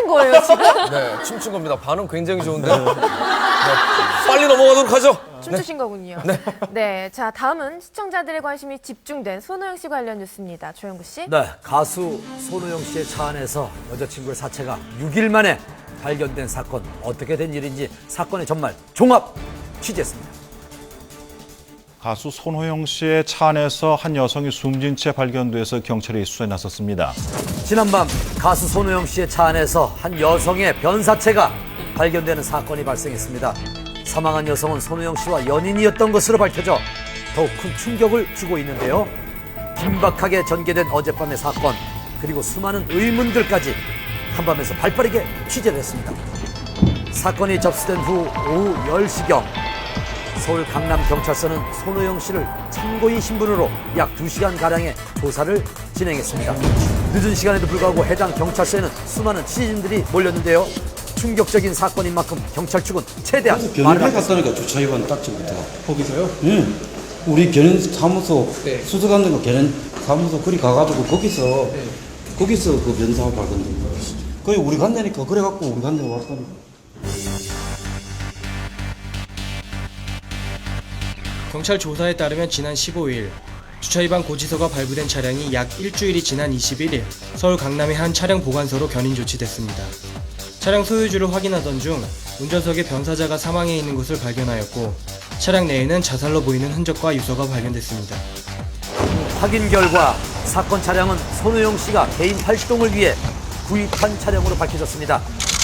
거예요, 지금? 네, 춤춘 겁니다. 반응 굉장히 좋은데. 네, 빨리 넘어가도록 하죠. 춤추신 거군요. 네, 자 다음은 시청자들의 관심이 집중된 손호영 씨 관련 뉴스입니다. 조영구 씨. 네, 가수 손호영 씨의 차 안에서 여자친구의 사체가 6일 만에 발견된 사건. 어떻게 된 일인지 사건의 전말 종합 취재했습니다. 가수 손호영 씨의 차 안에서 한 여성이 숨진 채 발견돼서 경찰이 수사에 나섰습니다. 지난밤 가수 손호영 씨의 차 안에서 한 여성의 변사체가 발견되는 사건이 발생했습니다. 사망한 여성은 손호영 씨와 연인이었던 것으로 밝혀져 더욱 큰 충격을 주고 있는데요. 긴박하게 전개된 어젯밤의 사건, 그리고 수많은 의문들까지 한밤에서 발빠르게 취재됐습니다. 사건이 접수된 후 오후 10시경 서울 강남경찰서는 손호영 씨를 참고인 신분으로 약 2시간가량의 조사를 진행했습니다. 늦은 시간에도 불구하고 해당 경찰서에는 수많은 취재진들이 몰렸는데요. 충격적인 사건인 만큼 경찰 측은 최대한 변호해 갔다니까 주차 위반 딱지부터. 거기서요? 예. 우리 견인사무소 수사관들 견인사무소 거기 가가지고 거기서 그 변사가 발견된 거예요. 거기 우리 간다니까 그래갖고 우리 간데 왔다니까. 경찰 조사에 따르면 지난 15일 주차위반 고지서가 발부된 차량이 약 일주일이 지난 21일 서울 강남의 한 차량 보관소로 견인 조치됐습니다. 차량 소유주를 확인하던 중 운전석에 변사자가 사망해 있는 것을 발견하였고 차량 내에는 자살로 보이는 흔적과 유서가 발견됐습니다. 확인 결과 사건 차량은 손호영 씨가 개인 활동을 위해 구입한 차량으로 밝혀졌습니다.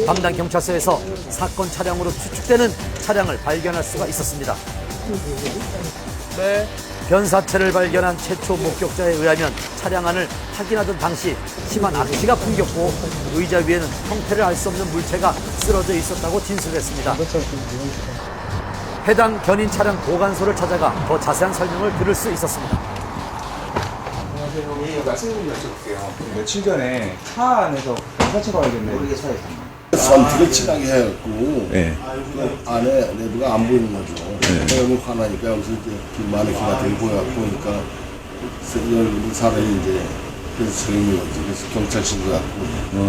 담당 경찰서에서 사건 차량으로 추측되는 차량을 발견할 수가 있었습니다. 네. 변사체를 발견한 최초 목격자에 의하면 차량 안을 확인하던 당시 심한 악취가 풍겼고 의자 위에는 형태를 알 수 없는 물체가 쓰러져 있었다고 진술했습니다. 해당 견인 차량 보관소를 찾아가 더 자세한 설명을 들을 수 있었습니다. 안녕하세요. 예, 말씀 좀 여쭤볼게요. 며칠 전에 차 안에서 변사체가 발견된 모르게 차에서 선트를 진하게 해갖고 네. 그 안에 내부가 안 보이는 거죠. 너무 화나니까 여기서 이제 많은 기가 들고 해갖고 그러니까 이 사람이 이제 그래서 증인이 거지. 그래서 경찰 신고해갖고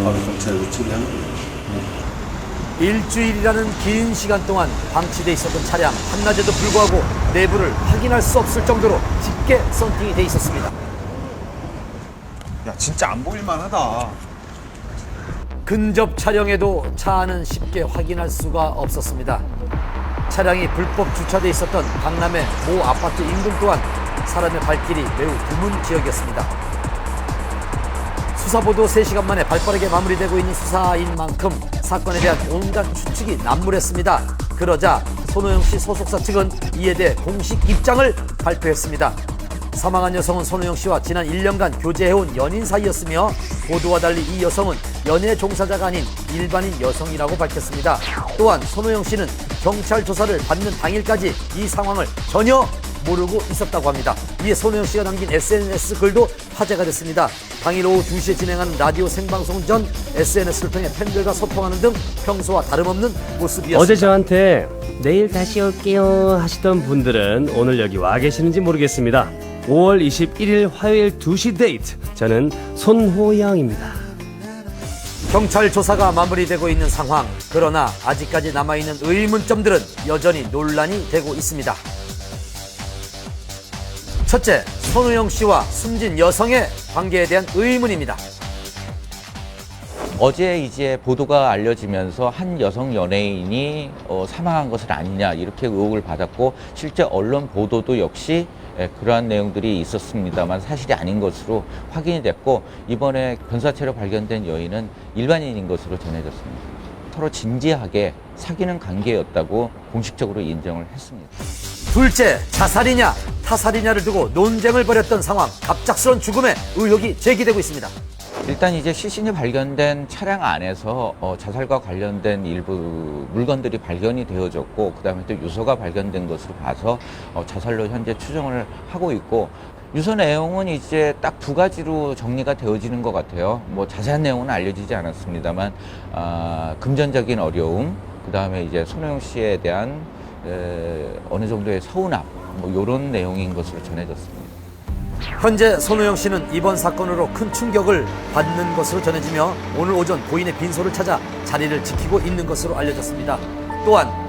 바로 경찰에서 처리한 거예요. 일주일이라는 긴 시간 동안 방치돼 있었던 차량 한낮에도 불구하고 내부를 확인할 수 없을 정도로 짙게 썬팅이 돼 있었습니다. 야 진짜 안 보일만 하다. 근접 촬영에도 차 안은 쉽게 확인할 수가 없었습니다. 차량이 불법 주차돼 있었던 강남의 모 아파트 인근 또한 사람의 발길이 매우 드문 지역이었습니다. 수사보도 3시간 만에 발빠르게 마무리되고 있는 수사인 만큼 사건에 대한 온갖 추측이 난무했습니다. 그러자 손호영 씨 소속사 측은 이에 대해 공식 입장을 발표했습니다. 사망한 여성은 손호영 씨와 지난 1년간 교제해온 연인 사이였으며 보도와 달리 이 여성은 연애 종사자가 아닌 일반인 여성이라고 밝혔습니다. 또한 손호영 씨는 경찰 조사를 받는 당일까지 이 상황을 전혀 모르고 있었다고 합니다. 이에 손호영 씨가 남긴 SNS 글도 화제가 됐습니다. 당일 오후 2시에 진행하는 라디오 생방송 전 SNS를 통해 팬들과 소통하는 등 평소와 다름없는 모습이었습니다. 어제 저한테 내일 다시 올게요 하시던 분들은 오늘 여기 와 계시는지 모르겠습니다. 5월 21일 화요일 2시 데이트. 저는 손호영입니다. 경찰 조사가 마무리되고 있는 상황. 그러나 아직까지 남아있는 의문점들은 여전히 논란이 되고 있습니다. 첫째, 손호영 씨와 숨진 여성의 관계에 대한 의문입니다. 어제 이제 보도가 알려지면서 한 여성 연예인이 사망한 것은 아니냐 이렇게 의혹을 받았고 실제 언론 보도도 역시 그러한 내용들이 있었습니다만 사실이 아닌 것으로 확인이 됐고 이번에 변사체로 발견된 여인은 일반인인 것으로 전해졌습니다. 서로 진지하게 사귀는 관계였다고 공식적으로 인정을 했습니다. 둘째, 자살이냐 타살이냐를 두고 논쟁을 벌였던 상황. 갑작스런 죽음의 의혹이 제기되고 있습니다. 일단 이제 시신이 발견된 차량 안에서 자살과 관련된 일부 물건들이 발견이 되어졌고 그다음에 또 유서가 발견된 것으로 봐서 자살로 현재 추정을 하고 있고 유서 내용은 이제 딱 2가지로 정리가 되어지는 것 같아요. 뭐 자세한 내용은 알려지지 않았습니다만 금전적인 어려움, 그다음에 이제 손호영 씨에 대한 어느 정도의 서운함, 뭐 이런 내용인 것으로 전해졌습니다. 현재 손호영 씨는 이번 사건으로 큰 충격을 받는 것으로 전해지며 오늘 오전 부인의 빈소를 찾아 자리를 지키고 있는 것으로 알려졌습니다. 또한